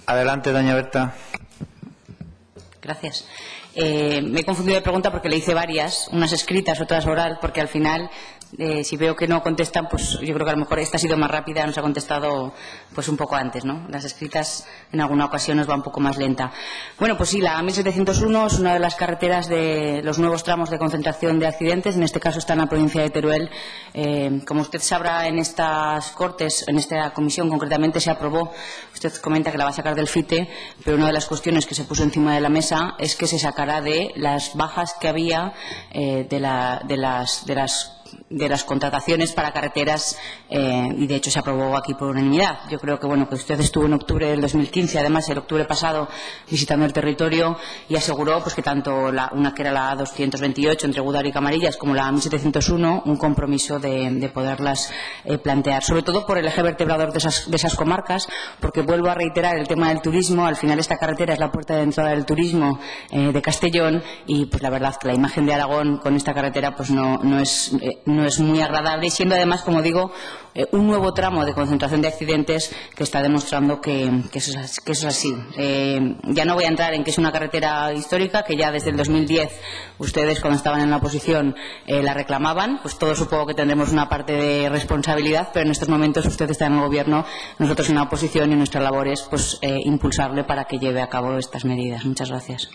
Adelante, doña Berta. Gracias. Me he confundido de pregunta porque le hice varias, unas escritas, otras oral, porque al final, si veo que no contestan, pues yo creo que a lo mejor esta ha sido más rápida, nos ha contestado pues un poco antes, ¿no? Las escritas en alguna ocasión nos va un poco más lenta. Bueno, pues sí, la A1701 es una de las carreteras de los nuevos tramos de concentración de accidentes, en este caso está en la provincia de Teruel. Como usted sabrá, en estas Cortes, en esta comisión concretamente se aprobó, usted comenta que la va a sacar del FITE, pero una de las cuestiones que se puso encima de la mesa es que se sacará de las bajas que había de las contrataciones para carreteras y de hecho se aprobó aquí por unanimidad. Yo creo que bueno, que usted estuvo en octubre del 2015, además el octubre pasado, visitando el territorio y aseguró pues que tanto una que era la A228 entre Gúdar y Camarillas como la A1701 un compromiso de poderlas plantear, sobre todo por el eje vertebrador de esas comarcas, porque vuelvo a reiterar el tema del turismo. Al final esta carretera es la puerta de entrada del turismo de Castellón y pues la verdad que la imagen de Aragón con esta carretera pues no es muy agradable, y siendo además, como digo, un nuevo tramo de concentración de accidentes que está demostrando que eso es así. Ya no voy a entrar en que es una carretera histórica, que ya desde el 2010 ustedes, cuando estaban en la oposición, la reclamaban, pues todos supongo que tendremos una parte de responsabilidad, pero en estos momentos usted está en el Gobierno, nosotros en la oposición, y nuestra labor es pues impulsarle para que lleve a cabo estas medidas. Muchas gracias.